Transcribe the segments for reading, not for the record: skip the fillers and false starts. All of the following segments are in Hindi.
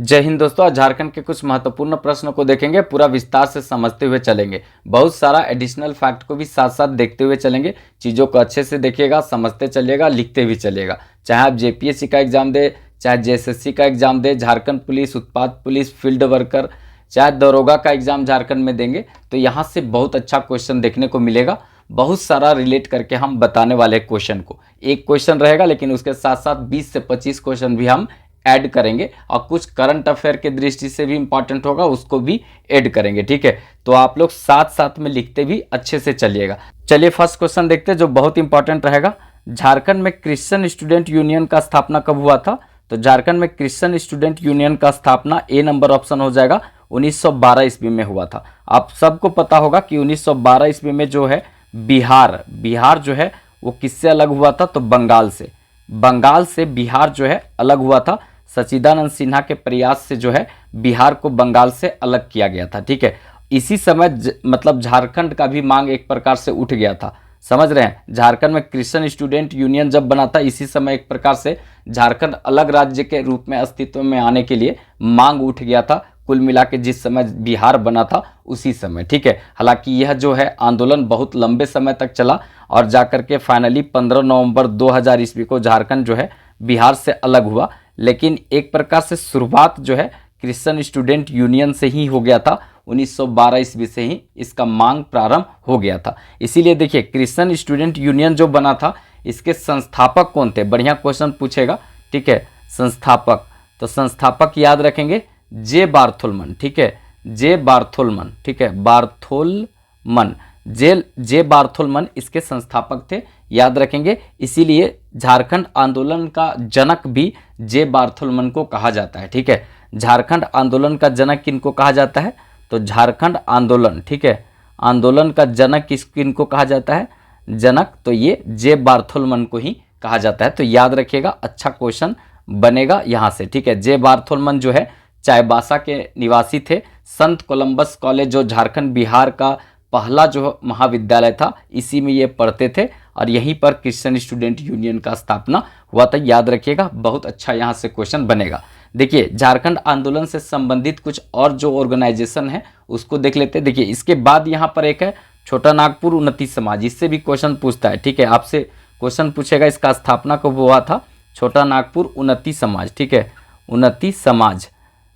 जय हिंद दोस्तों। आज झारखंड के कुछ महत्वपूर्ण प्रश्नों को देखेंगे, पूरा विस्तार से समझते हुए चलेंगे। बहुत सारा एडिशनल फैक्ट को भी साथ साथ देखते हुए चलेंगे। चीज़ों को अच्छे से देखिएगा, समझते चलिएगा, लिखते भी चलिएगा। चाहे आप जेपीएससी का एग्जाम दे, चाहे जेएसएससी का एग्जाम दे, झारखंड पुलिस, उत्पाद पुलिस, फील्ड वर्कर, चाहे दरोगा का एग्जाम झारखंड में देंगे, तो यहाँ से बहुत अच्छा क्वेश्चन देखने को मिलेगा। बहुत सारा रिलेट करके हम बताने वाले क्वेश्चन को, एक क्वेश्चन रहेगा लेकिन उसके साथ साथ 20 से 25 क्वेश्चन भी हम ऐड करेंगे और कुछ करंट अफेयर के दृष्टि से भी इंपॉर्टेंट होगा, उसको भी ऐड करेंगे। ठीक है, तो आप लोग साथ साथ में लिखते भी अच्छे से चलिएगा। चलिए फर्स्ट क्वेश्चन देखते हैं जो बहुत इंपॉर्टेंट रहेगा। झारखंड में क्रिश्चियन स्टूडेंट यूनियन का स्थापना कब हुआ था? तो झारखंड में क्रिश्चियन स्टूडेंट यूनियन का स्थापना ए नंबर ऑप्शन हो जाएगा 1912 ईस्वी में हुआ था। आप सबको पता होगा कि 1912 ईस्वी में जो है बिहार जो है वो किससे अलग हुआ था? तो बंगाल से बिहार जो है अलग हुआ था। सच्चिदानंद सिन्हा के प्रयास से जो है बिहार को बंगाल से अलग किया गया था। ठीक है, इसी समय मतलब झारखंड का भी मांग एक प्रकार से उठ गया था। समझ रहे हैं, झारखंड में क्रिश्चियन स्टूडेंट यूनियन जब बना था, इसी समय एक प्रकार से झारखंड अलग राज्य के रूप में अस्तित्व में आने के लिए मांग उठ गया था। कुल मिला के जिस समय बिहार बना था उसी समय। ठीक है, हालांकि यह जो है आंदोलन बहुत लंबे समय तक चला और जाकर के फाइनली 15 नवंबर 2000 ईस्वी को झारखंड जो है बिहार से अलग हुआ। लेकिन एक प्रकार से शुरुआत जो है क्रिश्चियन स्टूडेंट यूनियन से ही हो गया था। 1912 ईस्वी से ही इसका मांग प्रारंभ हो गया था। इसीलिए देखिए, क्रिश्चियन स्टूडेंट यूनियन जो बना था, इसके संस्थापक कौन थे? बढ़िया क्वेश्चन पूछेगा। ठीक है, संस्थापक, तो संस्थापक याद रखेंगे जे बार्थोलमन। ठीक है, जे बार्थोलमन। ठीक है, बार्थोलमन, जे बार्थोलमन इसके संस्थापक थे, याद रखेंगे। इसीलिए झारखंड आंदोलन का जनक भी जे बार्थोलमन को कहा जाता है। ठीक है, झारखंड आंदोलन का जनक किनको कहा जाता है? तो झारखंड आंदोलन, ठीक है, आंदोलन का जनक किनको कहा जाता है? जनक, तो ये जे बार्थोलमन को ही कहा जाता है। तो याद रखिएगा, अच्छा क्वेश्चन बनेगा यहाँ से। ठीक है, जे बार्थोलमन जो है चाईबासा के निवासी थे। संत कोलंबस कॉलेज जो झारखंड बिहार का पहला जो महाविद्यालय था, इसी में ये पढ़ते थे और यहीं पर क्रिश्चियन स्टूडेंट यूनियन का स्थापना हुआ था। याद रखिएगा, बहुत अच्छा यहाँ से क्वेश्चन बनेगा। देखिए, झारखंड आंदोलन से संबंधित कुछ और जो ऑर्गेनाइजेशन है उसको देख लेते हैं। देखिए, इसके बाद यहाँ पर एक है छोटा नागपुर उन्नति समाज, इससे भी क्वेश्चन पूछता है। ठीक है, आपसे क्वेश्चन पूछेगा इसका स्थापना कब हुआ था? छोटा नागपुर उन्नति समाज। ठीक है, उन्नति समाज,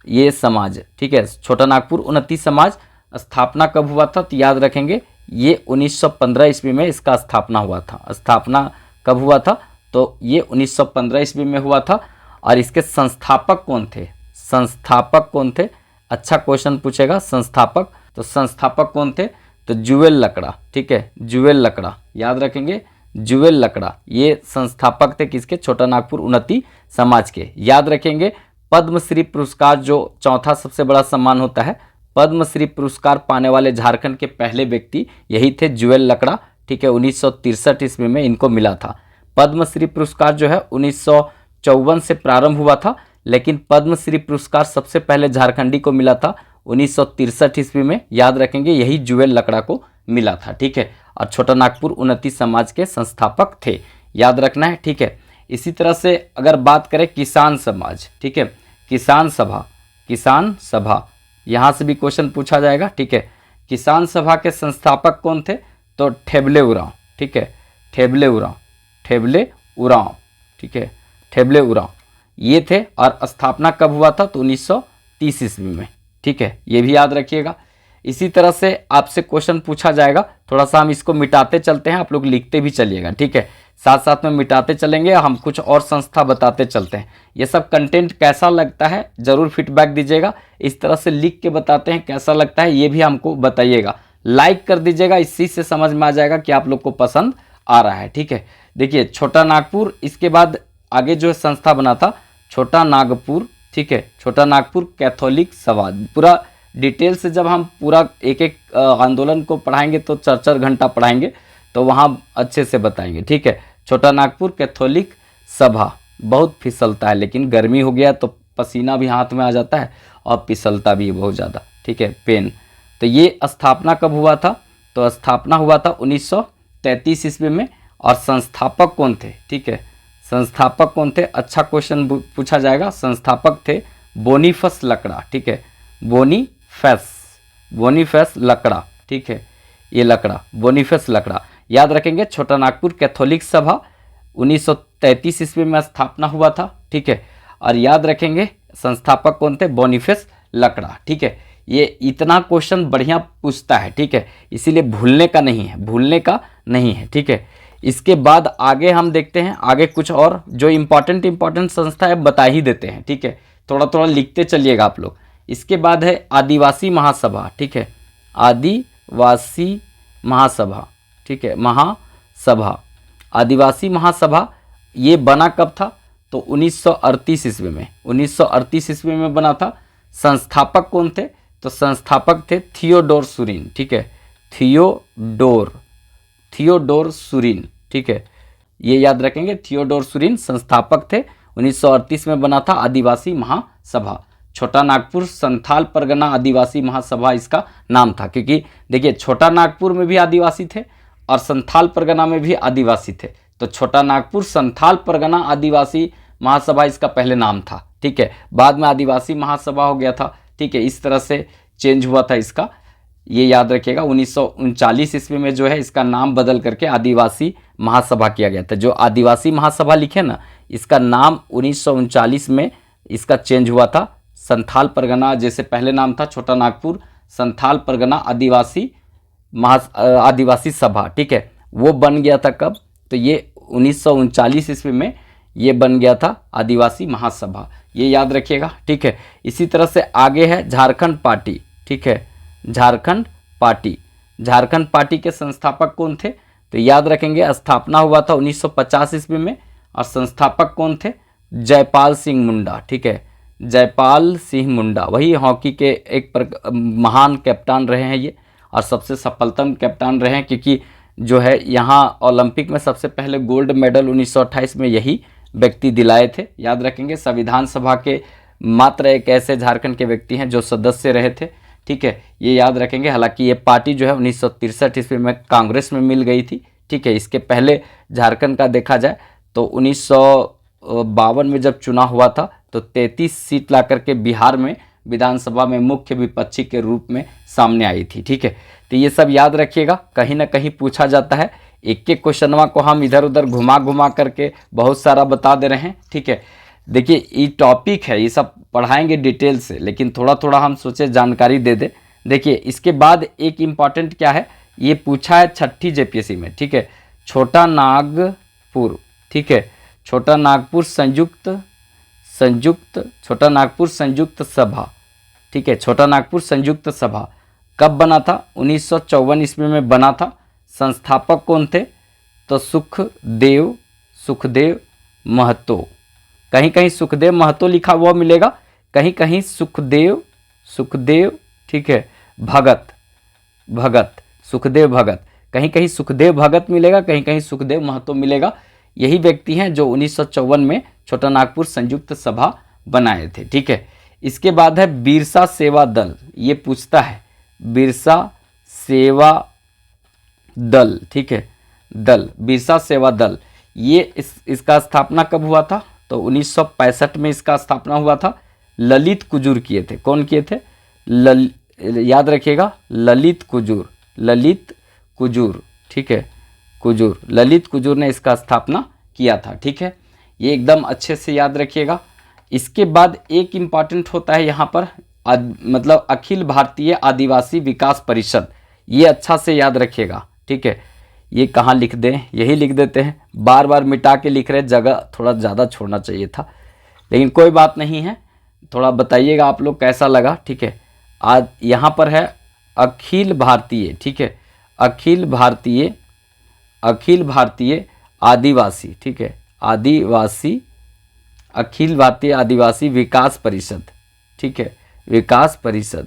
ये समाज। ठीक है, छोटा नागपुर उन्नति समाज स्थापना कब हुआ था? तो याद रखेंगे ये 1915 ईस्वी में इसका स्थापना हुआ था। स्थापना कब हुआ था? तो ये 1915 ईस्वी में हुआ था। और इसके संस्थापक कौन थे? संस्थापक कौन थे? अच्छा क्वेश्चन पूछेगा, संस्थापक। तो संस्थापक कौन थे? तो जुएल लकड़ा। ठीक है, जुएल लकड़ा, याद रखेंगे, जुएल लकड़ा ये संस्थापक थे किसके? छोटा नागपुर उन्नति समाज के। याद रखेंगे, पद्मश्री पुरस्कार जो चौथा सबसे बड़ा सम्मान होता है, पद्मश्री पुरस्कार पाने वाले झारखंड के पहले व्यक्ति यही थे, जुएल लकड़ा। ठीक है, 1963 ईस्वी में इनको मिला था। पद्मश्री पुरस्कार जो है 1954 से प्रारंभ हुआ था, लेकिन पद्मश्री पुरस्कार सबसे पहले झारखंडी को मिला था 1963 ईस्वी में। याद रखेंगे, यही जुएल लकड़ा को मिला था। ठीक है, और छोटा नागपुर उन्नति समाज के संस्थापक थे, याद रखना है। ठीक है, इसी तरह से अगर बात करें किसान समाज, ठीक है, किसान सभा यहाँ से भी क्वेश्चन पूछा जाएगा। ठीक है, किसान सभा के संस्थापक कौन थे? तो ठेबले उरांव। ठीक है, ठेबले उरांव। ठीक है, ठेबले उरांव ये थे। और स्थापना कब हुआ था? तो 1930 ईस्वी में। ठीक है, ये भी याद रखिएगा। इसी तरह से आपसे क्वेश्चन पूछा जाएगा, थोड़ा सा हम इसको मिटाते चलते हैं, आप लोग लिखते भी चलिएगा। ठीक है, साथ साथ में मिटाते चलेंगे, हम कुछ और संस्था बताते चलते हैं। ये सब कंटेंट कैसा लगता है जरूर फीडबैक दीजिएगा। इस तरह से लिख के बताते हैं कैसा लगता है, ये भी हमको बताइएगा। लाइक कर दीजिएगा, इसी से समझ में आ जाएगा कि आप लोग को पसंद आ रहा है। ठीक है, देखिए छोटा नागपुर, इसके बाद आगे जो संस्था बना था छोटा नागपुर। ठीक है, छोटा नागपुर कैथोलिक सभा। पूरा डिटेल से जब हम पूरा एक एक आंदोलन को पढ़ाएंगे तो 4-4 घंटा पढ़ाएंगे, तो वहाँ अच्छे से बताएंगे। ठीक है, छोटा नागपुर कैथोलिक सभा। बहुत फिसलता है, लेकिन गर्मी हो गया तो पसीना भी हाथ में आ जाता है और फिसलता भी बहुत ज़्यादा। ठीक है, पेन। तो ये स्थापना कब हुआ था? तो स्थापना हुआ था 1933 ईस्वी में। और संस्थापक कौन थे? ठीक है, संस्थापक कौन थे? अच्छा क्वेश्चन पूछा जाएगा। संस्थापक थे बोनीफस लकड़ा, ठीक है, बोनीफेस लकड़ा, ठीक है, ये लकड़ा बोनीफेस लकड़ा। याद रखेंगे छोटा नागपुर कैथोलिक सभा 1933 ईस्वी में स्थापना हुआ था, ठीक है। और याद रखेंगे संस्थापक कौन थे, बोनीफेस लकड़ा, ठीक है। ये इतना क्वेश्चन बढ़िया पूछता है, ठीक है, इसीलिए भूलने का नहीं है, ठीक है। इसके बाद आगे हम देखते हैं, आगे कुछ और जो इंपॉर्टेंट संस्था है बता ही देते हैं, ठीक है, थोड़ा थोड़ा लिखते चलिएगा आप लोग। इसके बाद है आदिवासी महासभा, ठीक है, आदिवासी महासभा, ठीक है, महासभा, आदिवासी महासभा ये बना कब था, तो 1938 ईस्वी में, 1938 ईस्वी में बना था। संस्थापक कौन थे, तो संस्थापक थे थियोडोर सुरीन, ठीक है, थियोडोर सुरीन, ठीक है, ये याद रखेंगे, थियोडोर सुरीन संस्थापक थे। 1938 में बना था आदिवासी महासभा। छोटा नागपुर संथाल परगना आदिवासी महासभा इसका नाम था, क्योंकि देखिए छोटा नागपुर में भी आदिवासी थे और संथाल परगना में भी आदिवासी थे, तो छोटा नागपुर संथाल परगना आदिवासी महासभा इसका पहले नाम था, ठीक है, बाद में आदिवासी महासभा हो गया था, ठीक है, इस तरह से चेंज हुआ था इसका, ये याद रखिएगा। 1939 ईस्वी में जो है इसका नाम बदल करके आदिवासी महासभा किया गया था। जो आदिवासी महासभा लिखे ना, इसका नाम 1939 में इसका चेंज हुआ था। संथाल परगना जैसे पहले नाम था छोटा नागपुर संथाल परगना आदिवासी सभा, ठीक है, वो बन गया था कब, तो ये 1939 ईस्वी में ये बन गया था आदिवासी महासभा, ये याद रखिएगा, ठीक है। इसी तरह से आगे है झारखंड पार्टी, ठीक है, झारखंड पार्टी के संस्थापक कौन थे, तो याद रखेंगे स्थापना हुआ था 1950 ईस्वी में और संस्थापक कौन थे, जयपाल सिंह मुंडा, ठीक है, जयपाल सिंह मुंडा, वही हॉकी के एक महान कप्तान रहे हैं ये और सबसे सफलतम कप्तान रहे हैं, क्योंकि जो है यहाँ ओलंपिक में सबसे पहले गोल्ड मेडल 1928 में यही व्यक्ति दिलाए थे। याद रखेंगे संविधान सभा के मात्र एक ऐसे झारखंड के व्यक्ति हैं जो सदस्य रहे थे, ठीक है, ये याद रखेंगे। हालांकि ये पार्टी जो है 1963 ईस्वी में कांग्रेस में मिल गई थी, ठीक है। इसके पहले झारखंड का देखा जाए तो 1952 में जब चुनाव हुआ था तो 33 सीट ला करके बिहार में विधानसभा में मुख्य विपक्षी के रूप में सामने आई थी, ठीक है। तो ये सब याद रखिएगा, कहीं ना कहीं पूछा जाता है। एक एक क्वेश्चनवा को हम इधर उधर घुमा करके बहुत सारा बता दे रहे हैं, ठीक है। देखिए ये टॉपिक है, ये सब पढ़ाएंगे डिटेल से, लेकिन थोड़ा थोड़ा हम सोचे जानकारी दे दे। देखिए इसके बाद एक इम्पॉर्टेंट क्या है, ये पूछा है 6ठी जेपीएससी में, ठीक है, छोटा नागपुर, ठीक है, छोटा नागपुर संयुक्त सभा, ठीक है, छोटा नागपुर संयुक्त सभा कब बना था, 1954 ईस्वी में बना था। संस्थापक कौन थे, तो सुखदेव महतो, कहीं कहीं सुखदेव महतो लिखा हुआ मिलेगा, कहीं कहीं सुखदेव, ठीक है, सुखदेव भगत, कहीं कहीं सुखदेव भगत मिलेगा, कहीं कहीं सुखदेव महतो मिलेगा। यही व्यक्ति हैं जो 1954 में छोटा नागपुर संयुक्त सभा बनाए थे, ठीक है। इसके बाद है बिरसा सेवा दल, ये पूछता है बिरसा सेवा दल, ठीक है, बिरसा सेवा दल, ये इसका स्थापना कब हुआ था, तो 1965 में इसका स्थापना हुआ था। ललित कुजूर किए थे, कौन किए थे, याद रखिएगा ललित कुजूर, ठीक है, ललित कुजूर ने इसका स्थापना किया था, ठीक है, ये एकदम अच्छे से याद रखिएगा। इसके बाद एक इम्पॉर्टेंट होता है यहाँ पर मतलब अखिल भारतीय आदिवासी विकास परिषद, ये अच्छा से याद रखिएगा, ठीक है। ये कहाँ लिख दें, यही लिख देते हैं, बार बार मिटा के लिख रहे, जगह थोड़ा ज़्यादा छोड़ना चाहिए था, लेकिन कोई बात नहीं है, थोड़ा बताइएगा आप लोग कैसा लगा, ठीक है। आज यहाँ पर है अखिल भारतीय, ठीक है, अखिल भारतीय आदिवासी, ठीक है, अखिल भारतीय आदिवासी विकास परिषद, ठीक है, विकास परिषद,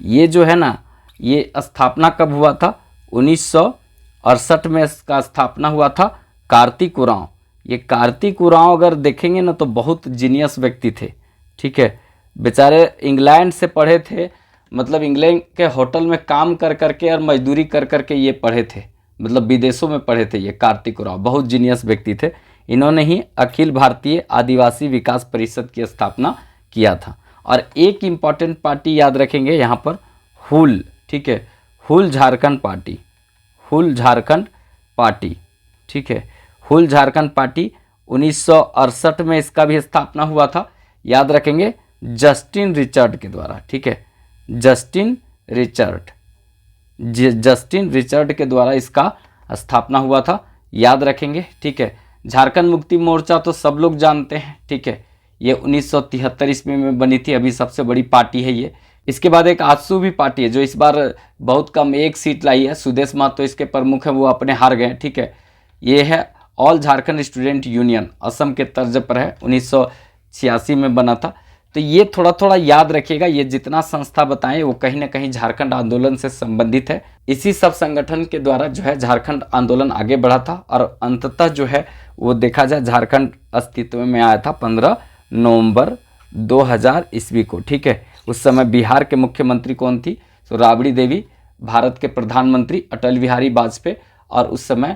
ये जो है ना, ये स्थापना कब हुआ था, 1968 में इसका स्थापना हुआ था। कार्तिक उरांव, ये कार्तिक उरांव अगर देखेंगे ना तो बहुत जीनियस व्यक्ति थे, ठीक है, बेचारे इंग्लैंड से पढ़े थे, मतलब इंग्लैंड के होटल में काम कर करके और मजदूरी कर करके ये पढ़े थे, मतलब विदेशों में पढ़े थे। ये कार्तिक उरांव बहुत जीनियस व्यक्ति थे, इन्होंने ही अखिल भारतीय आदिवासी विकास परिषद की स्थापना किया था। और एक इम्पॉर्टेंट पार्टी याद रखेंगे यहाँ पर, हुल, ठीक है, हुल झारखंड पार्टी, हुल झारखंड पार्टी, ठीक है, हुल झारखंड पार्टी 1968 में इसका भी स्थापना हुआ था, याद रखेंगे, जस्टिन रिचर्ड के द्वारा, ठीक है, जस्टिन रिचर्ड के द्वारा इसका स्थापना हुआ था, याद रखेंगे, ठीक है। झारखंड मुक्ति मोर्चा तो सब लोग जानते हैं, ठीक है, ये 1973 ईस्वी में बनी थी, अभी सबसे बड़ी पार्टी है ये। इसके बाद एक आजसू भी पार्टी है जो इस बार बहुत कम, एक सीट लाई है, सुदेश महतो इसके प्रमुख है, वो अपने हार गए, ठीक है। ये है all Jharkhand student union, Assam के तर्ज पर है, 1986 में बना था। तो ये थोड़ा थोड़ा याद रखिएगा, ये जितना संस्था बताएं वो कहीं ना कहीं झारखंड आंदोलन से संबंधित है। इसी सब संगठन के द्वारा जो है झारखंड आंदोलन आगे बढ़ा था और अंततः जो है वो देखा जाए झारखंड अस्तित्व में आया था 15 नवंबर 2000 ईस्वी को, ठीक है। उस समय बिहार के मुख्यमंत्री कौन थी? तो राबड़ी देवी, भारत के प्रधानमंत्री अटल बिहारी वाजपेयी, और उस समय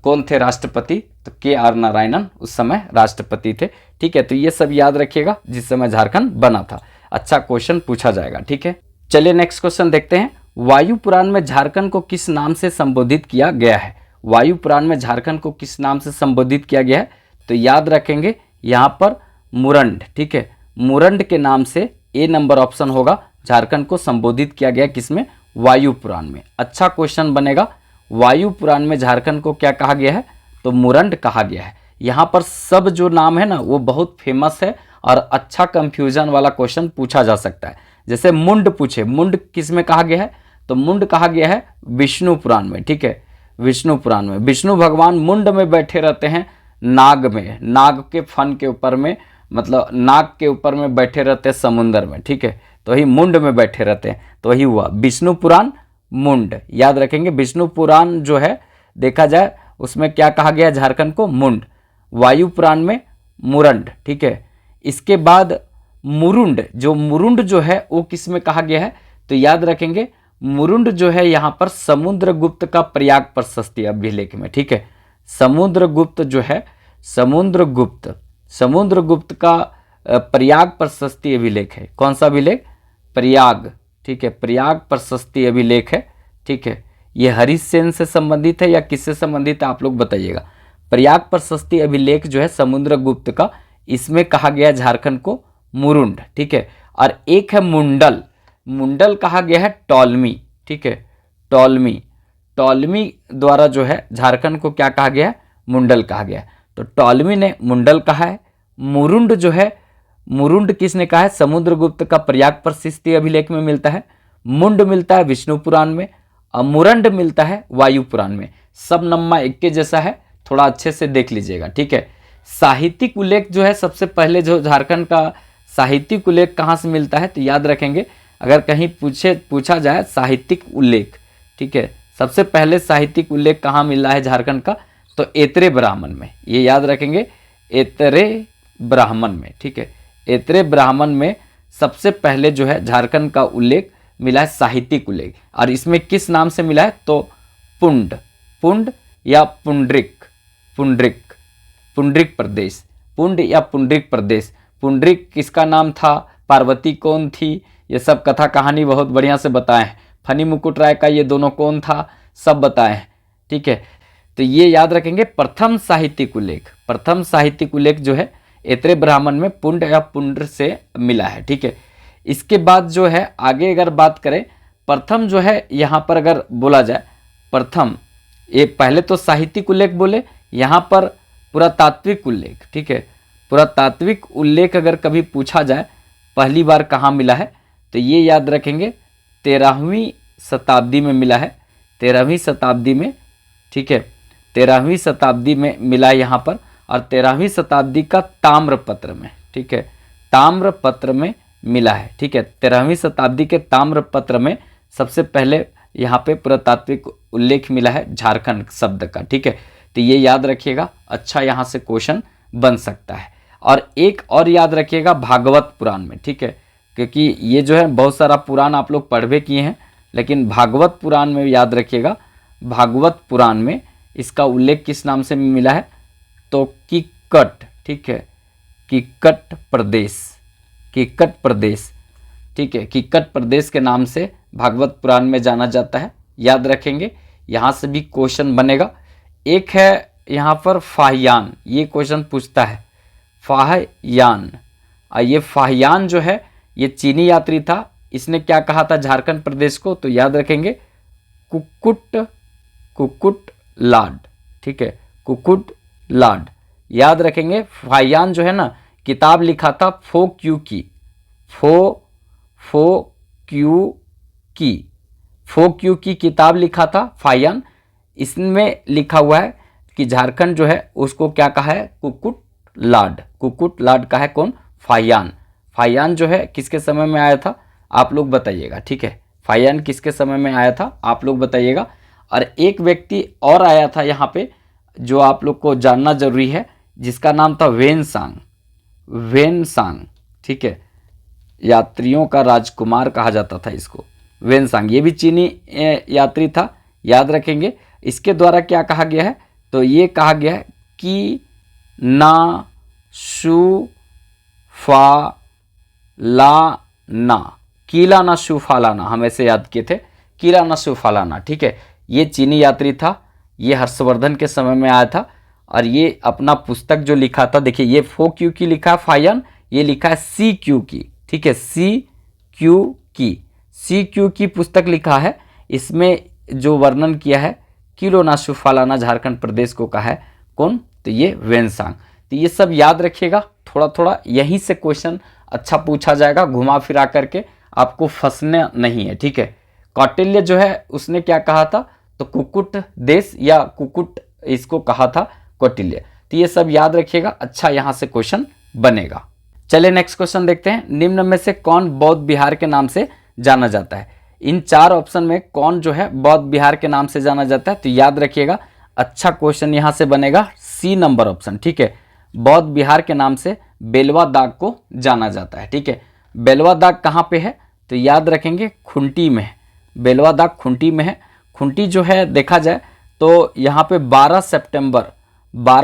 कौन थे राष्ट्रपति? तो KR नारायणन उस समय राष्ट्रपति थे, ठीक है। तो ये सब याद रखिएगा जिस समय झारखंड बना था, अच्छा क्वेश्चन पूछा जाएगा, ठीक है। चलिए नेक्स्ट क्वेश्चन देखते हैं। वायु पुराण में झारखंड को किस नाम से संबोधित किया गया है? वायु पुराण में झारखंड को किस नाम से संबोधित किया गया है? तो याद रखेंगे यहाँ पर मुरंड, ठीक है, मुरंड के नाम से ए नंबर ऑप्शन होगा, झारखंड को संबोधित किया गया किसमें? वायु पुराण में। अच्छा क्वेश्चन बनेगा, वायु पुराण में झारखंड को क्या कहा गया है? तो मुरंड कहा गया है। यहाँ पर सब जो नाम है ना वो बहुत फेमस है और अच्छा कंफ्यूजन वाला क्वेश्चन पूछा जा सकता है। जैसे मुंड पूछे, मुंड किस में कहा गया है? तो मुंड कहा गया है विष्णु पुराण में, ठीक है, विष्णु पुराण में। विष्णु भगवान मुंड में बैठे रहते हैं, नाग में, नाग के फन के ऊपर में, मतलब नाग के ऊपर में बैठे रहते हैं समुंदर में, ठीक है, तो वही मुंड में बैठे रहते हैं, तो वही हुआ विष्णु पुराण मुंड। याद रखेंगे विष्णु पुराण जो है देखा जाए उसमें क्या कहा गया झारखंड को? मुंड। वायु पुराण में मुरंड, ठीक है। इसके बाद मुरुंड, जो मुरुंड जो है वो किस में कहा गया है? तो याद रखेंगे मुरुंड जो है यहाँ पर समुद्रगुप्त का प्रयाग प्रशस्ति अभिलेख में, ठीक है। समुद्रगुप्त जो है, समुद्रगुप्त का प्रयाग प्रशस्ति अभिलेख है। कौन सा अभिलेख? प्रयाग, ठीक है, प्रयाग प्रशस्ति अभिलेख है, ठीक है। ये हरिसेन से संबंधित है या किससे संबंधित है आप लोग बताइएगा। प्रयाग प्रशस्ति अभिलेख जो है समुद्रगुप्त का, इसमें कहा गया झारखंड को मुरुंड, ठीक है। और एक है मुंडल, मुंडल कहा गया है टॉलमी, ठीक है, टॉलमी, टॉलमी द्वारा जो है झारखंड को क्या कहा गया है? मुंडल कहा गया है। तो टॉलमी ने मुंडल कहा है। मुरुंड जो है, मुरुंड किसने कहा है? समुद्रगुप्त का प्रयाग प्रशस्ति अभिलेख में मिलता है। मुंड मिलता है विष्णु पुराण में और मुरंड मिलता है वायु पुराण में। सब नम्मा एक के जैसा है, थोड़ा अच्छे से देख लीजिएगा, ठीक है। साहित्यिक उल्लेख जो है सबसे पहले जो झारखंड का साहित्यिक उल्लेख कहाँ से मिलता है? तो याद रखेंगे अगर कहीं पूछा जाए साहित्यिक उल्लेख, ठीक है, सबसे पहले साहित्यिक उल्लेख कहाँ मिला है झारखंड का? तो एतरे ब्राह्मण में, ये याद रखेंगे, एतरे ब्राह्मण में, ठीक है। एतरे ब्राह्मण में सबसे पहले जो है झारखंड का उल्लेख मिला है, साहित्यिक उल्लेख। और इसमें किस नाम से मिला है? तो पुंड, पुंड या पुंडरिक, पुंडरिक, पुंडरिक प्रदेश, पुंड या पुंडरिक प्रदेश। पुंडरिक किसका नाम था? पार्वती कौन थी? ये सब कथा कहानी बहुत बढ़िया से बताए हैं। फनी मुकुट राय का ये दोनों कौन था? सब बताए हैं, ठीक है। तो ये याद रखेंगे प्रथम साहित्यिक उल्लेख, प्रथम साहित्यिक उल्लेख जो है एतरे ब्राह्मण में पुंड या पुंड से मिला है, ठीक है। इसके बाद जो है आगे अगर बात करें, प्रथम जो है यहाँ पर अगर बोला जाए प्रथम, ये पहले तो साहित्यिक उल्लेख बोले, यहाँ पर पुरातात्विक उल्लेख, ठीक है। पुरातात्विक उल्लेख अगर कभी पूछा जाए पहली बार कहाँ मिला है? तो ये याद रखेंगे 13वीं शताब्दी में मिला है, 13वीं शताब्दी में, ठीक है, 13वीं शताब्दी में मिला है यहाँ पर। और 13वीं शताब्दी का ताम्रपत्र में, ठीक है, ताम्रपत्र में मिला है, ठीक है। 13वीं शताब्दी के ताम्रपत्र में सबसे पहले यहाँ पे पुरातात्विक उल्लेख मिला है झारखंड शब्द का, ठीक है। तो ये याद रखिएगा, अच्छा यहाँ से क्वेश्चन बन सकता है। और एक और याद रखिएगा भागवत पुराण में, ठीक है, क्योंकि ये जो है बहुत सारा पुराण आप लोग पढ़वे किए हैं, लेकिन भागवत पुराण में याद रखिएगा, भागवत पुराण में इसका उल्लेख किस नाम से मिला है? तो किक्कट, ठीक है, किक्कट प्रदेश, किक्कट प्रदेश, ठीक है, किक्कट प्रदेश के नाम से भागवत पुराण में जाना जाता है, याद रखेंगे। यहाँ से भी क्वेश्चन बनेगा। एक है यहाँ पर फाहियान, ये क्वेश्चन पूछता है फाहियान। ये फाहियान जो है ये चीनी यात्री था, इसने क्या कहा था झारखंड प्रदेश को, तो याद रखेंगे कुकुट लाड, ठीक है, कुकुट लाड, याद रखेंगे। फाहियान जो है ना किताब लिखा था फो क्यू की किताब लिखा था फाहियान। इसमें लिखा हुआ है कि झारखंड जो है उसको क्या कहा है, कुकुट लाड का है कौन, फाहियान। फाहियान जो है किसके समय में आया था आप लोग बताइएगा, ठीक है, फाहियान किसके समय में आया था आप लोग बताइएगा। और एक व्यक्ति और आया था यहाँ पे जो आप लोग को जानना जरूरी है, जिसका नाम था वेनसांग, ठीक है, यात्रियों का राजकुमार कहा जाता था इसको, वेनसांग। ये भी चीनी यात्री था, याद रखेंगे। इसके द्वारा क्या कहा गया है, तो ये कहा गया है कि ना शु फा लाना, कीला ना शु फालाना, हम ऐसे याद किए थे, कीला ना शु फालाना, ठीक है। ये चीनी यात्री था, ये हर्षवर्धन के समय में आया था और ये अपना पुस्तक जो लिखा था, देखिए ये फो क्यू की लिखा है फाहियान, ये लिखा है सी क्यू की, ठीक है, सी क्यू की पुस्तक लिखा है। इसमें जो वर्णन किया है किलो ना शु फालाना झारखंड प्रदेश को कहा है कौन, तो ये वेनसांग। तो ये सब याद रखिएगा, थोड़ा थोड़ा यहीं से क्वेश्चन अच्छा पूछा जाएगा, घुमा फिरा करके, आपको फंसना नहीं है, ठीक है। कौटिल्य जो है उसने क्या कहा था, तो कुकुट देश या कुकुट इसको कहा था कौटिल्य। तो ये सब याद रखिएगा, अच्छा यहाँ से क्वेश्चन बनेगा। चलिए नेक्स्ट क्वेश्चन देखते हैं। निम्न में से कौन बौद्ध विहार के नाम से जाना जाता है। इन चार ऑप्शन में कौन जो है बौद्ध विहार के नाम से जाना जाता है, तो याद रखिएगा अच्छा क्वेश्चन यहाँ से बनेगा सी नंबर ऑप्शन, ठीक है। बौद्ध विहार के नाम से बेलवा दाग को जाना जाता है, ठीक है। बेलवा दाग कहाँ पे है, तो याद रखेंगे खुंटी में है, बेलवा दाग खुंटी में है। खुंटी जो है देखा जाए तो यहाँ पे 12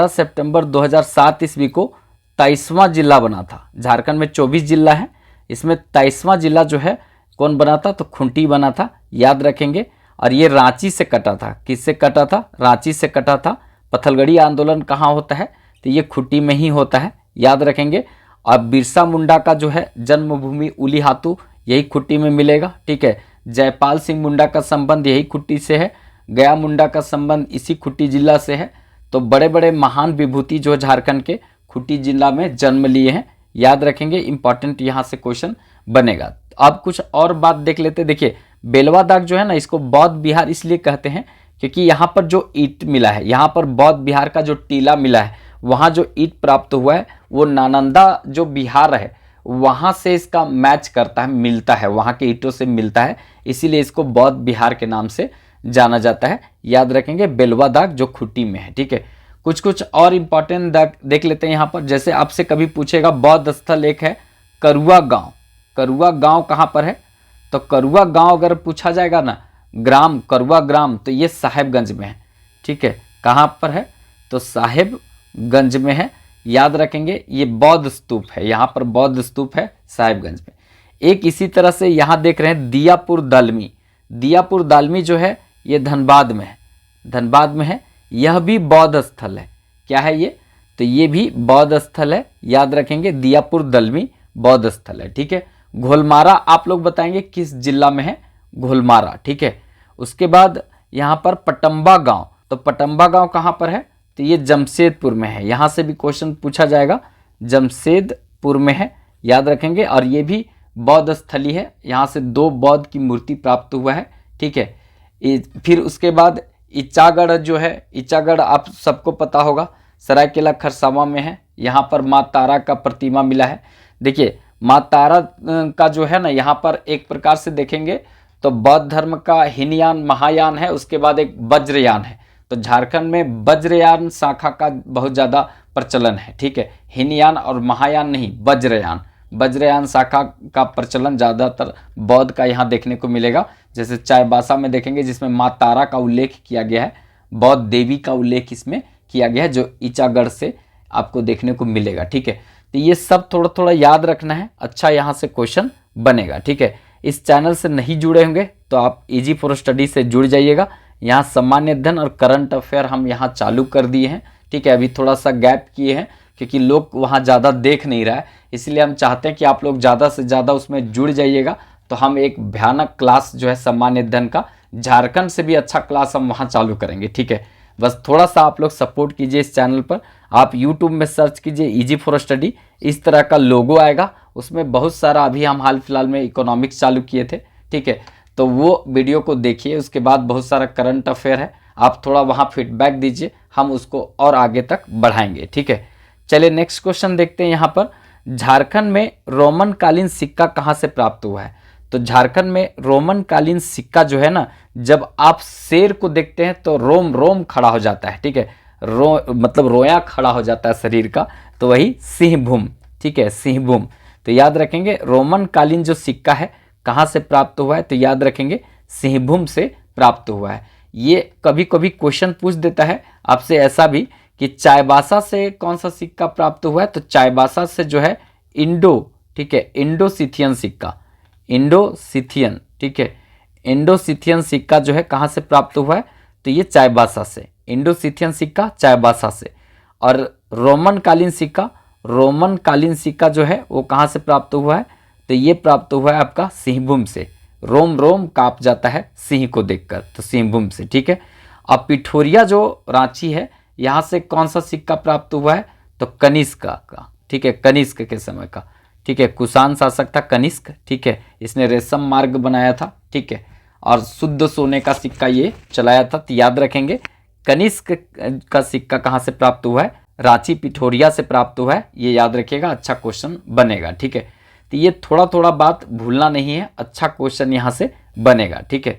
सितंबर 2007 ईस्वी को 23वां जिला बना था। झारखंड में 24 जिला है, इसमें 23वां जिला जो है कौन बना था, तो खुंटी बना था, याद रखेंगे। और ये रांची से कटा था, किससे कटा था, रांची से कटा था। पत्थलगड़ी आंदोलन कहाँ होता है, तो ये खुंटी में ही होता है, याद रखेंगे। और बिरसा मुंडा का जो है जन्मभूमि उलीहातू, यही खुंटी में मिलेगा, ठीक है। जयपाल सिंह मुंडा का संबंध यही खुंटी से है, गया मुंडा का संबंध इसी खुंटी जिला से है। तो बड़े बड़े महान विभूति जो झारखंड के खुंटी जिला में जन्म लिए हैं, याद रखेंगे, इंपॉर्टेंट यहाँ से क्वेश्चन बनेगा। अब कुछ और बात देख लेते। देखिए बेलवा दाग जो है ना, इसको बौद्ध विहार इसलिए कहते हैं क्योंकि यहाँ पर जो ईंट मिला है, यहाँ पर बौद्ध विहार का जो टीला मिला है, वहाँ जो ईंट प्राप्त हुआ है वो नालंदा जो बिहार है वहाँ से इसका मैच करता है, मिलता है, वहाँ के ईंटों से मिलता है, इसीलिए इसको बौद्ध विहार के नाम से जाना जाता है, याद रखेंगे। बेलवा दाग जो खुंटी में है, ठीक है। कुछ और इंपॉर्टेंट दाग देख लेते हैं यहाँ पर। जैसे आपसे कभी पूछेगा बौद्ध स्थल एक है करुआ गांव, करुआ गांव कहाँ पर है, तो करुआ गांव अगर पूछा जाएगा ना ग्राम, करुआ ग्राम, तो ये साहेबगंज में है, ठीक है। कहाँ पर है, तो साहेबगंज में है, याद रखेंगे। ये बौद्ध स्तूप है, यहाँ पर बौद्ध स्तूप है साहेबगंज में। एक इसी तरह से यहाँ देख रहे हैं दियापुर दालमी जो है ये धनबाद में है, यह भी बौद्ध स्थल है। क्या है ये, तो ये भी बौद्ध स्थल है, याद रखेंगे। दियापुर दालमी बौद्ध स्थल है, ठीक है। घोलमारा आप लोग बताएंगे किस जिला में है, घोलमारा, ठीक है। उसके बाद यहाँ पर पटम्बा गांव, तो पटम्बा गांव कहाँ पर है, तो ये जमशेदपुर में है। यहाँ से भी क्वेश्चन पूछा जाएगा, जमशेदपुर में है, याद रखेंगे। और ये भी बौद्ध स्थली है, यहाँ से 2 बौद्ध की मूर्ति प्राप्त हुआ है, ठीक है। फिर उसके बाद इचागढ़ जो है, इचागढ़ आप सबको पता होगा सरायकेला खरसावां में है, यहाँ पर माँ तारा का प्रतिमा मिला है। देखिए माँ तारा का जो है ना, यहाँ पर एक प्रकार से देखेंगे तो बौद्ध धर्म का हीनयान महायान है, उसके बाद एक वज्रयान है। तो झारखंड में वज्रयान शाखा का बहुत ज़्यादा प्रचलन है, ठीक है। हीनयान और महायान नहीं, वज्रयान शाखा का प्रचलन ज़्यादातर बौद्ध का यहाँ देखने को मिलेगा। जैसे चाईबासा में देखेंगे जिसमें माँ तारा का उल्लेख किया गया है, बौद्ध देवी का उल्लेख इसमें किया गया है, जो इचागढ़ से आपको देखने को मिलेगा, ठीक है। तो ये सब थोड़ा थोड़ा याद रखना है, अच्छा यहाँ से क्वेश्चन बनेगा। ठीक है, इस चैनल से नहीं जुड़े होंगे तो आप इजी फॉर स्टडी से जुड़ जाइएगा। यहाँ सामान्य अध्ययन और करंट अफेयर हम यहाँ चालू कर दिए हैं। ठीक है, अभी थोड़ा सा गैप किए हैं क्योंकि लोग वहाँ ज़्यादा देख नहीं रहा है, इसलिए हम चाहते हैं कि आप लोग ज़्यादा से ज़्यादा उसमें जुड़ जाइएगा। तो हम एक भयानक क्लास जो है सामान्य अध्ययन का, झारखंड से भी अच्छा क्लास हम वहाँ चालू करेंगे। ठीक है, बस थोड़ा सा आप लोग सपोर्ट कीजिए इस चैनल पर। आप यूट्यूब में सर्च कीजिए इजी फॉर स्टडी, इस तरह का लोगो आएगा, उसमें बहुत सारा अभी हम हाल फिलहाल में इकोनॉमिक्स चालू किए थे। ठीक है, तो वो वीडियो को देखिए, उसके बाद बहुत सारा करंट अफेयर है, आप थोड़ा वहाँ फीडबैक दीजिए, हम उसको और आगे तक बढ़ाएंगे। ठीक है, चलिए नेक्स्ट क्वेश्चन देखते हैं। यहाँ पर झारखंड में रोमन कालीन सिक्का कहाँ से प्राप्त हुआ है? तो झारखंड में रोमन कालीन सिक्का जो है ना, जब आप शेर को देखते हैं तो रोम रोम खड़ा हो जाता है। ठीक है, मतलब रोया खड़ा हो जाता है शरीर का, तो वही सिंहभूम। ठीक है, सिंहभूम। तो याद रखेंगे रोमन कालीन जो सिक्का है कहाँ से प्राप्त हुआ है, तो याद रखेंगे सिंहभूम से प्राप्त हुआ है। ये कभी कभी क्वेश्चन पूछ देता है आपसे ऐसा भी कि चाईबासा से कौन सा सिक्का प्राप्त हुआ है, तो चाईबासा से जो है ठीक है, इंडो सिथियन सिक्का, इंडो सिथियन। ठीक है, इंडो सिथियन सिक्का जो है कहाँ से प्राप्त हुआ है, तो ये चाईबासा से, इंडो सिथियन सिक्का चाईबासा से। और रोमन कालीन सिक्का, रोमन कालीन सिक्का जो है वो कहाँ से प्राप्त हुआ है, तो ये प्राप्त हुआ है आपका सिंहभूम से। रोम रोम कांप जाता है सिंह को देखकर, तो सिंहभूम से। ठीक है, अब पिठोरिया जो रांची है, यहाँ से कौन सा सिक्का प्राप्त हुआ है, तो कनिष्क का। ठीक है, कनिष्क के समय का। ठीक है, कुषाण शासक था कनिष्क। ठीक है, इसने रेशम मार्ग बनाया था। ठीक है, और शुद्ध सोने का सिक्का ये चलाया था। तो याद रखेंगे कनिष्क का सिक्का कहाँ से प्राप्त हुआ है, रांची पिठोरिया से प्राप्त हुआ है, ये याद रखिएगा, अच्छा क्वेश्चन बनेगा। ठीक है, तो ये थोड़ा थोड़ा बात भूलना नहीं है, अच्छा क्वेश्चन यहाँ से बनेगा। ठीक है,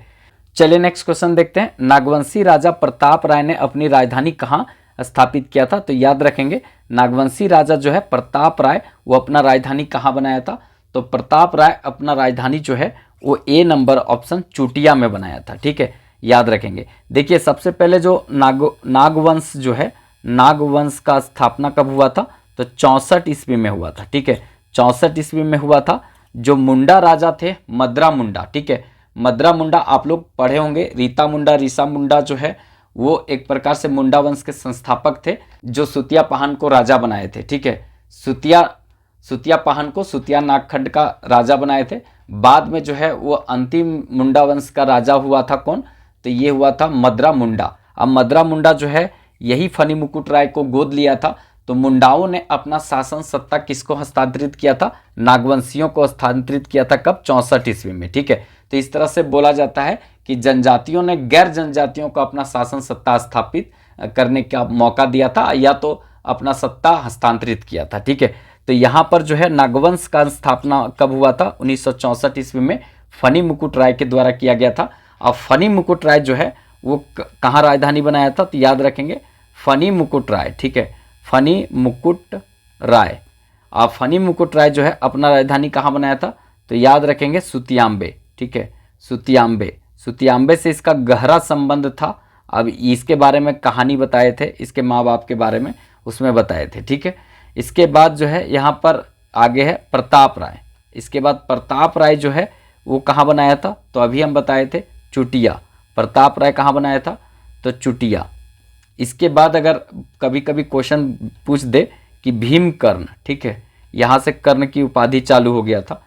चलिए नेक्स्ट क्वेश्चन देखते हैं। नागवंशी राजा प्रताप राय ने अपनी राजधानी कहाँ स्थापित किया था? तो याद रखेंगे नागवंशी राजा जो है प्रताप राय, वो अपना राजधानी कहाँ बनाया था, तो प्रताप राय अपना राजधानी जो है वो ए नंबर ऑप्शन चुटिया में बनाया था। ठीक है, याद रखेंगे। देखिए सबसे पहले जो नागवंश जो है, नागवंश का स्थापना कब हुआ था, तो 64 ईस्वी में हुआ था। ठीक है, 64 ईस्वी में हुआ था। जो मुंडा राजा थे, मद्रा मुंडा। ठीक है, मद्रा मुंडा आप लोग पढ़े होंगे, रीता मुंडा, रीसा मुंडा जो है वो एक प्रकार से मुंडा वंश के संस्थापक थे, जो सुतिया पाहन को राजा बनाए थे। ठीक है, सुतिया पाहन को सुतिया नागखंड का राजा बनाए थे। बाद में जो है वो अंतिम मुंडा वंश का राजा हुआ था कौन, तो ये हुआ था मद्रा मुंडा। अब मद्रा मुंडा जो है यही फनी मुकुट राय को गोद लिया था। तो मुंडाओं ने अपना शासन सत्ता किसको हस्तांतरित किया था, नागवंशियों को हस्तांतरित किया था। कब, 64 ईस्वी में। ठीक है, तो इस तरह से बोला जाता है कि जनजातियों ने गैर जनजातियों को अपना शासन सत्ता स्थापित करने का मौका दिया था, या तो अपना सत्ता हस्तांतरित किया था। ठीक है, तो यहाँ पर जो है नागवंश का स्थापना कब हुआ था, 1964 ईस्वी में फनी मुकुट राय के द्वारा किया गया था। अब फनी मुकुट राय जो है वो कहाँ राजधानी बनाया था, तो याद रखेंगे फनी मुकुट राय। ठीक है, फनी मुकुट राय। अब फनी मुकुट राय जो है अपना राजधानी कहाँ बनाया था, तो याद रखेंगे सुतियाम्बे। ठीक है, सुतियाम्बे, सुतियाम्बे से इसका गहरा संबंध था। अब इसके बारे में कहानी बताए थे, इसके माँ बाप के बारे में उसमें बताए थे। ठीक है, इसके बाद जो है यहाँ पर आगे है प्रताप राय। इसके बाद प्रताप राय जो है वो कहाँ बनाया था, तो अभी हम बताए थे चुटिया। प्रताप राय कहाँ बनाया था, तो चुटिया। इसके बाद अगर कभी कभी क्वेश्चन पूछ दे कि भीमकर्ण, ठीक है, यहाँ से कर्ण की उपाधि चालू हो गया था।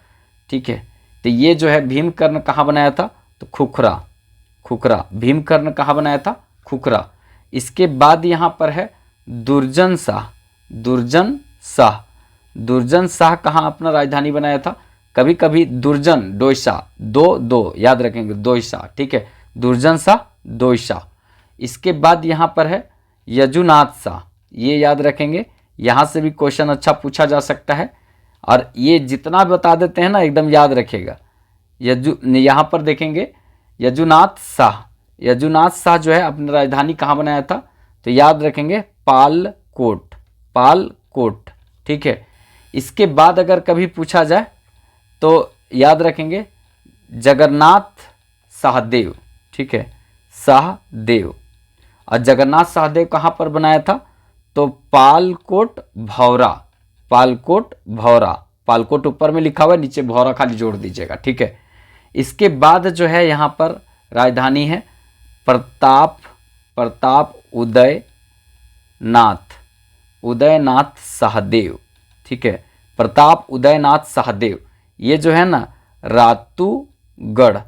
ठीक है, तो ये जो है भीमकर्ण कहाँ बनाया था, तो खुखरा, खुखरा। भीमकर्ण कहाँ बनाया था, खुखरा। इसके बाद यहाँ पर है दुर्जन शाह, दुर्जन शाह। दुर्जन शाह कहाँ अपना राजधानी बनाया था, कभी कभी दुर्जन डोईसा, दो याद रखेंगे, डोईसा। ठीक है, दुर्जन शाह डोईसा। इसके बाद यहाँ पर है यजुनाथ शाह, ये याद रखेंगे, यहाँ से भी क्वेश्चन अच्छा पूछा जा सकता है। और ये जितना बता देते हैं ना एकदम याद रखेगा। यहाँ पर देखेंगे यजुनाथ शाह, यजुनाथ शाह जो है अपनी राजधानी कहाँ बनाया था, तो याद रखेंगे पालकोट, पालकोट। ठीक है, इसके बाद अगर कभी पूछा जाए तो याद रखेंगे जगन्नाथ शाहदेव। ठीक है, शाहदेव। और जगन्नाथ शाहदेव कहाँ पर बनाया था, तो पालकोट भौरा, पालकोट भौरा, पालकोट ऊपर में लिखा हुआ है, नीचे भौरा खाली जोड़ दीजिएगा, ठीक है। इसके बाद जो है यहाँ पर राजधानी है प्रताप उदयनाथ सहदेव, ठीक है। प्रताप उदयनाथ सहदेव ये जो है ना रातूगढ़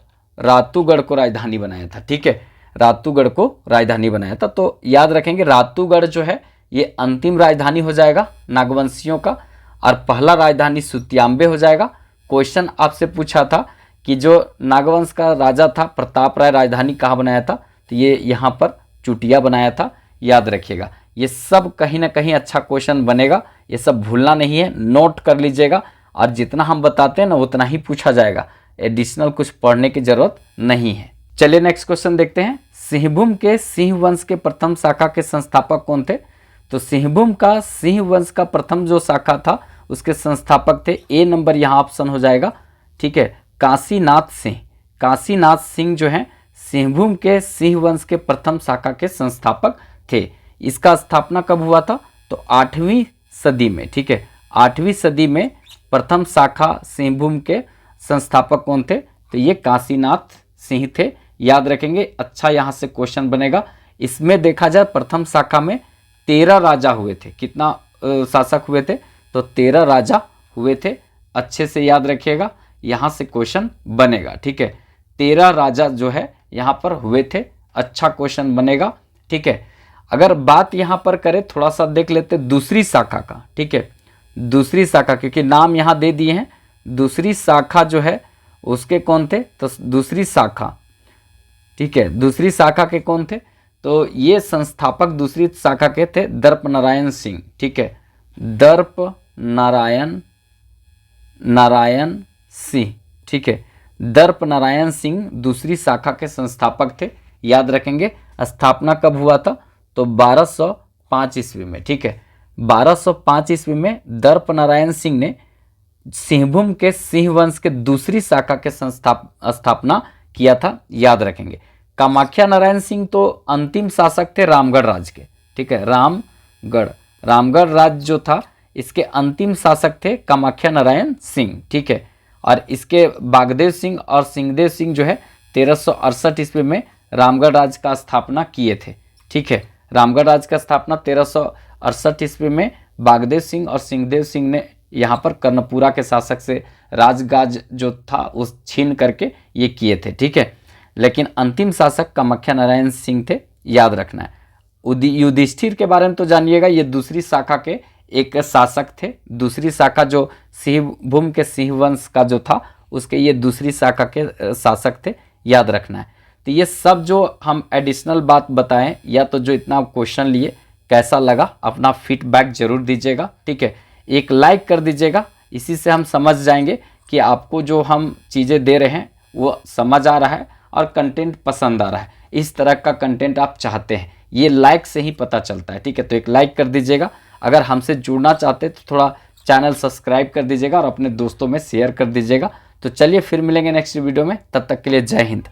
को राजधानी बनाया था, ठीक है। रातूगढ़ को राजधानी बनाया था। तो याद रखेंगे रातूगढ़ जो है ये अंतिम राजधानी हो जाएगा नागवंशियों का, और पहला राजधानी सुत्याम्बे हो जाएगा। क्वेश्चन आपसे पूछा था कि जो नागवंश का राजा था प्रताप राय, राजधानी कहाँ बनाया था, तो ये यहाँ पर चुटिया बनाया था, याद रखिएगा। ये सब कहीं ना कहीं अच्छा क्वेश्चन बनेगा, ये सब भूलना नहीं है, नोट कर लीजिएगा। और जितना हम बताते हैं ना उतना ही पूछा जाएगा, एडिशनल कुछ पढ़ने की जरूरत नहीं है। चलिए नेक्स्ट क्वेश्चन देखते हैं। सिंहभूम के सिंह वंश के प्रथम शाखा के संस्थापक कौन थे? तो सिंहभूम का सिंह वंश का प्रथम जो शाखा था उसके संस्थापक थे, ए नंबर यहाँ ऑप्शन हो जाएगा, ठीक है, काशीनाथ सिंह। काशीनाथ सिंह जो है सिंहभूम के सिंह वंश के प्रथम शाखा के संस्थापक थे। इसका स्थापना कब हुआ था? तो 8वीं सदी में, ठीक है। 8वीं सदी में प्रथम शाखा सिंहभूम के संस्थापक कौन थे? तो ये काशीनाथ सिंह थे, याद रखेंगे। अच्छा यहाँ से क्वेश्चन बनेगा। इसमें देखा जाए प्रथम शाखा में 13 राजा हुए थे। कितना शासक हुए थे? तो 13 राजा हुए थे, अच्छे से याद रखिएगा, यहाँ से क्वेश्चन बनेगा, ठीक है। 13 राजा जो है यहाँ पर हुए थे, अच्छा क्वेश्चन बनेगा, ठीक है। अगर बात यहाँ पर करें, थोड़ा सा देख लेते दूसरी शाखा का, ठीक है। दूसरी शाखा, क्योंकि नाम यहाँ दे दिए हैं, दूसरी शाखा जो है उसके कौन थे? तो दूसरी शाखा, ठीक है, दूसरी शाखा के कौन थे? तो ये संस्थापक दूसरी शाखा के थे दर्प नारायण सिंह, ठीक है। दर्प नारायण सिंह, ठीक है। दर्प नारायण सिंह दूसरी शाखा के संस्थापक थे, याद रखेंगे। स्थापना कब हुआ था? तो 1205 ईस्वी में, ठीक है। 1205 ईस्वी में दर्प नारायण सिंह ने सिंहभूम के सिंह वंश के दूसरी शाखा के स्थापना किया था, याद रखेंगे। कामाख्या नारायण सिंह तो अंतिम शासक थे रामगढ़ राज के, ठीक है। रामगढ़ राज जो था इसके अंतिम शासक थे कामाख्या नारायण सिंह, ठीक है। और इसके बागदेव सिंह और सिंहदेव सिंह जो है 1368 ईस्वी में रामगढ़ राज का स्थापना किए थे, ठीक है। रामगढ़ राज का स्थापना 1368 ईस्वी में बागदेव सिंह और सिंहदेव सिंह ने यहाँ पर कर्णपुरा के शासक से राजगाज जो था उस छीन करके ये किए थे, ठीक है। लेकिन अंतिम शासक कामाख्या नारायण सिंह थे, याद रखना है। युधिष्ठिर के बारे में तो जानिएगा, ये दूसरी शाखा के एक शासक थे। दूसरी शाखा जो सिंहभूम के सिंह वंश का जो था उसके ये दूसरी शाखा के शासक थे, याद रखना है। तो ये सब जो हम एडिशनल बात बताएं या तो जो इतना क्वेश्चन लिए, कैसा लगा अपना फीडबैक जरूर दीजिएगा, ठीक है। एक लाइक कर दीजिएगा, इसी से हम समझ जाएंगे कि आपको जो हम चीज़ें दे रहे हैं वो समझ आ रहा है और कंटेंट पसंद आ रहा है। इस तरह का कंटेंट आप चाहते हैं, ये लाइक से ही पता चलता है, ठीक है। तो एक लाइक कर दीजिएगा। अगर हमसे जुड़ना चाहते हैं तो थोड़ा चैनल सब्सक्राइब कर दीजिएगा और अपने दोस्तों में शेयर कर दीजिएगा। तो चलिए फिर मिलेंगे नेक्स्ट वीडियो में, तब तक के लिए जय हिंद।